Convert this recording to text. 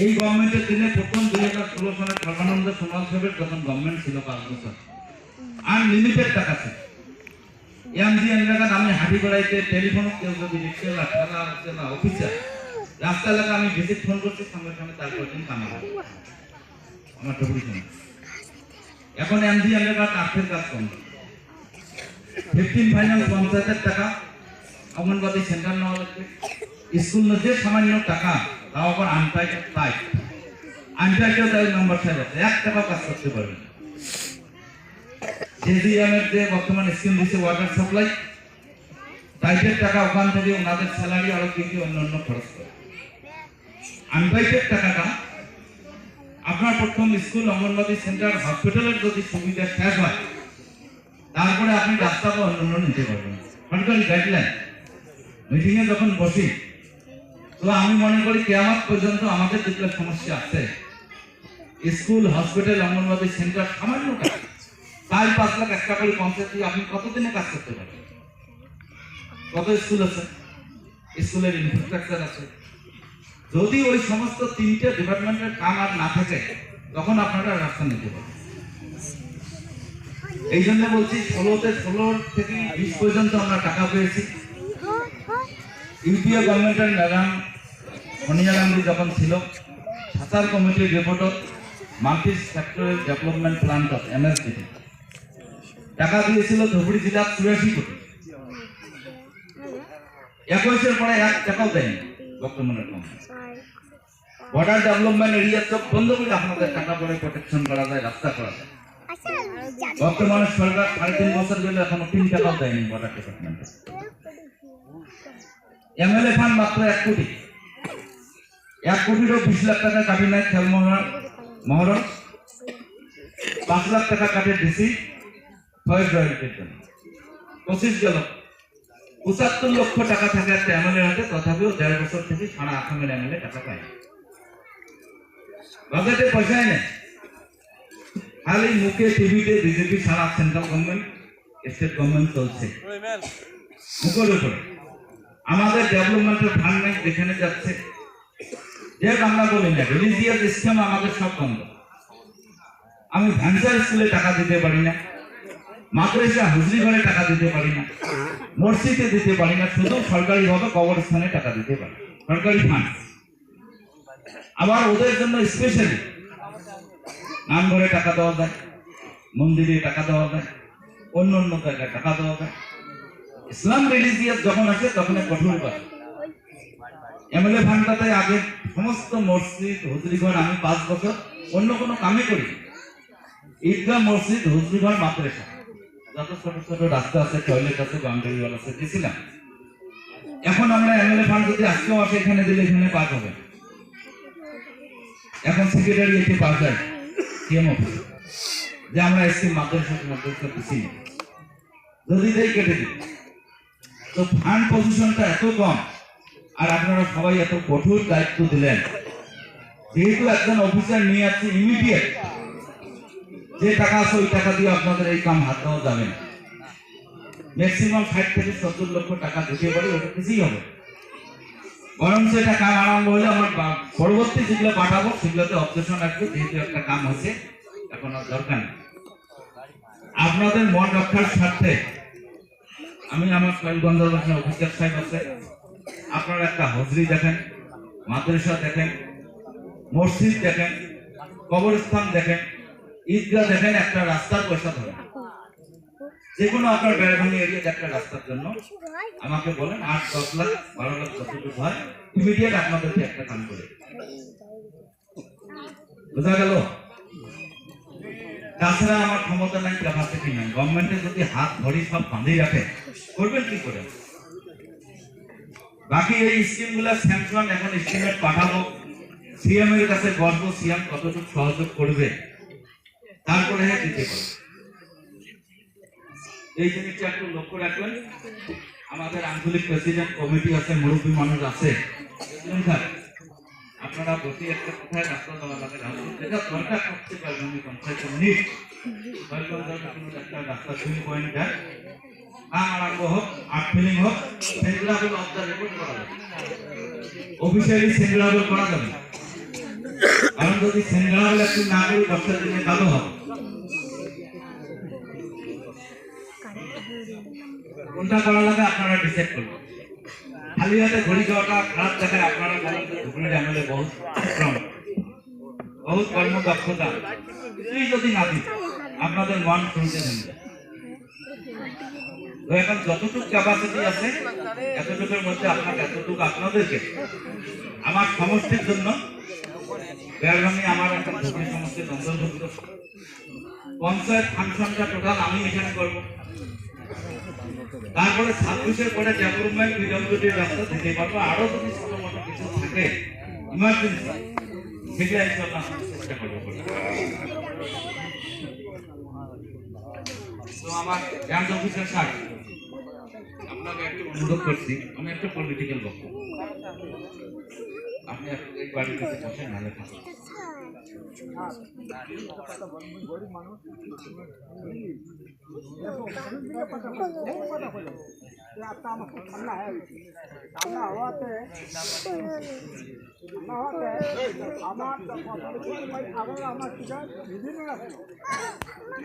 এই গভর্নমেন্টের দিনে প্রথম 2016 সালে সর্বানন্দ সোনোয়াল সাহেবের যখন গভর্নমেন্ট ছিল 5 বছর আনলিমিটেড টাকা ছিল। এমজি এলাকায় আমি হাঁটি বেড়াইতে টেলিফোন কেউ যদি রিক্সা খেলা হচ্ছে না অফিসার রাস্তা এলাকা আমি ভিজিট ফোন করছি সঙ্গে সঙ্গে তারপর দিন কামাবো আমার টুকুরি শুনে। এখন এমজি এলাকার আর্থের কাজ কম 15 ফাইনাল পঞ্চায়েতের টাকা অঙ্গনবাদী সেন্টার নেওয়া লাগবে স্কুল যে সামান্য টাকা তাও আবার আনটাইটেও তাই নম্বর সাহেব আছে 1 টাকা কাজ করতে পারবে না। জেজিএমের যে বর্তমান স্কিম দিচ্ছে ওয়াটার সাপ্লাই টাইটের টাকা ওখান থেকে ওনাদের স্যালারি আরো কিছু অন্যান্য খরচ করে আনটাইটের টাকাটা আপনার প্রথম স্কুল অঙ্গনবাদী সেন্টার হসপিটালের যদি সুবিধা শেষ হয় তারপরে আপনি রাস্তা বা অন্যান্য নিতে পারবেন। সরকারি গাইডলাইন মিটিংয়ে যখন বসি তো আমি মনে করি কিয়ামত পর্যন্ত আমাদের যেগুলো সমস্যা আছে স্কুল হসপিটাল অঙ্গনবাদী সেন্টার সামান্য টাকা 4-5 লাখ একটা করে পঞ্চায়েত আপনি কতদিনে কাজ করতে পারবেন? কত স্কুল আছে, স্কুলের ইনফ্রাস্ট্রাকচার আছে, যদি ওই সমস্ত 3টে ডিপার্টমেন্টের কাম আর না থাকে তখন আপনারা রাস্তা নিতে পারবেন। এই জন্য বলছি 16 থেকে 20 পর্যন্ত আমরা টাকা পেয়েছি। ইউপিএ গভর্নমেন্টের ম্যাডাম সোনিয়া গান্ধী যখন ছিল সাতার কমিটির report multi sectoral development plan MSDP টাকা দিয়েছিল ধুবড়ী জেলা 84 কোটি 21-এর পরে 1 টাকাও দেয়নি বর্তমানের গভর্নমেন্ট। বর্ডার ডেভেলপমেন্ট এরিয়া সব বন্ধ করে আপনাদের টাকা পরে প্রোটেকশন করা যায়, রাস্তা করা যায়। বর্তমানে সরকার 3.5 বছর গেলে এখনো 3 টাকাও দেয়নি বর্ডার ডিপার্টমেন্টে। এমএলএ ফান্ড মাত্র 1 কোটি, 1 কোটিরও 20 লাখ টাকা কাটি নাই খেল মহরম, 5 লাখ টাকা কাটে ডিসি ফয়েজ রয়্যালটির জন্য 25 গেল 75 লক্ষ টাকা থাকে একটা এমএলএ হাতে, তথাপিও 1.5 বছর থেকে সারা আসামের এমএলএ টাকা পায় বাজেটে পয়সাই নেই। খালি মুখে টিভিতে বিজেপি সারা সেন্ট্রাল গভর্নমেন্ট স্টেট গভর্নমেন্ট চলছে মুখের উপরে। আমাদের ডেভেলপমেন্টের ফান্ড নেই, যেখানে যাচ্ছে যে আমরা বলি না রিলিজিয়াস স্কিম আমাদের সব বন্ধ। আমি ভ্যানসার স্কুলে টাকা দিতে পারি না, মাদ্রাসা হুজরি ঘরে টাকা দিতে পারি না, মসজিদে দিতে পারি না, শুধু সরকারিভাবে কবরস্থানে টাকা দিতে পারি সরকারি ফান্ড। আবার ওদের জন্য স্পেশালি নাম ঘরে টাকা দেওয়া যায়, মন্দিরে টাকা দেওয়া যায়, অন্য অন্য জায়গায় টাকা দেওয়া যায়। ইসলাম রিলিজিয়াস যখন আসে তখন কঠোর করে এমএলএ ফান্ডটাতে আগে সমস্ত মসজিদ হুজরিঘর আমি 5 বছর অন্য কোনো কামে করি, ঈদগাহ মসজিদ হুজরিঘর মাদ্রাসা যত ছোট ছোট রাস্তা আছে টয়লেট আছে বাউন্ডারি ওয়াল আছে দিয়েছিলাম। এখন আমরা এমএলএ ফান্ড যদি আজকেও আসে এখানে দিলে এখানে পাস হবে। এখন সেক্রেটারি এতে পাস যায় সিএম অফিস যে আমরা এসছি মাদ্রাসা দিচ্ছি যদি দেয় কেটে দিই। তো ফান্ড পজিশনটা এত কম আর আপনারা সবাই এত কঠোর দায়িত্ব দিলেন, যেহেতু একজন অফিসার নিয়ে আসছে ইমিডিয়েট যে টাকা আছে ওই টাকা দিয়ে আপনাদের এই কাম হাত দেওয়া যাবে না। ম্যাক্সিমাম 60 থেকে 70 লক্ষ টাকা দিতে পারি, ওটা কিছুই হবে। বরং সেটা কাম আরম্ভ হলে আমার পরবর্তী যেগুলো পাঠাবো সেগুলোতে অবজেকশন রাখবে, যেহেতু একটা কাম হচ্ছে এখন আর দরকার নেই। আপনাদের মন রক্ষার স্বার্থে আমি আমার কয়েকগঞ্জবাসী অফিসার সাহেব আছে, আপনারা একটা হজরি দেখেন, মাদ্রাসা দেখেন, মসজিদ দেখেন, কবরস্থান দেখেন, ঈদগাহ দেখেন, একটা রাস্তার পয়সা ধরেন, যে কোনো আপনার বেড়াভাঙি এরিয়াতে একটা রাস্তার জন্য আমাকে বলেন 8-10 লাখ 12 লাখ যতটুকু হয় ইমিডিয়েট আপনাদেরকে একটা কাম করে বোঝা গেল। তাছাড়া আমার ক্ষমতা নাই, ক্যাপাসিটি নাই। গভর্নমেন্টে যদি হাত ধরি সব বাঁধিয়ে রাখে করবেন কি করে? বাকি এই স্কিম গুলা স্যাংশন এখন এস্টিমেট পাঠাবো, সিএম এর কাছে গর্ব, সিএম কতটুকু সহযোগ করবে তারপরে দিতে পারবে। এই জিনিসটা একটু লক্ষ্য রাখবেন। আমাদের আঞ্চলিক প্রেসিডেন্ট কমিটি আছে, মুরব্বী মানুষ আছে, আপনারা বসে একটা কোথায় রাস্তা দেওয়া লাগে যেটা দরকার করতে পারবেন পঞ্চায়েত মিনিট একটা রাস্তা 2 পয়েন্ট দেয় আরম্ভ হোক, আর্ট ফিলিং হোক, সেগুলো অফ দ্য রেকর্ড করা যাবে, অফিসিয়ালি সেগুলো করা যাবে। যদি সিঙ্গারা হলে একটু না করি বর্ষার দিনে কালো হবে। কোনটা করা লাগে আপনারা ডিসাইড করুন। খালি হাতে ঘড়ি যাওয়াটা খারাপ দেখায়, আপনারা বলেন যে ধুবড়ির আমলে বহুত শ্রম, বহুত কর্মদক্ষতা, কিছুই যদি না দিন আপনাদের মন শুনতে দেন। তো এখন যতটুকু ক্যাপাসিটি আছে এতটুকুর মধ্যে আপনাকে এতটুকু আপনাদেরকে আমার সমষ্টির জন্য বেড়ানি আমার একটা ধুবড়ি সমষ্টির অন্তর্ভুক্ত পঞ্চায়েত ফাংশনটা টোটাল আমি এখানে করব। তারপরে 26-এর পরে ডেভেলপমেন্ট পিডব্লিউডির রাস্তা দিতে পারবো। আরো যদি ছোট মোটো কিছু থাকে ইমার্জেন্সি সেটা ইনশাআল্লাহ চেষ্টা করবো। তো আমার গ্রাম অফিসার স্যার আপনাকে একটু অনুরোধ করছি, আমি একটা পলিটিক্যাল বক্তব্য, আপনি এই বাড়ির কাছে বসে নালে থাকুন। আমার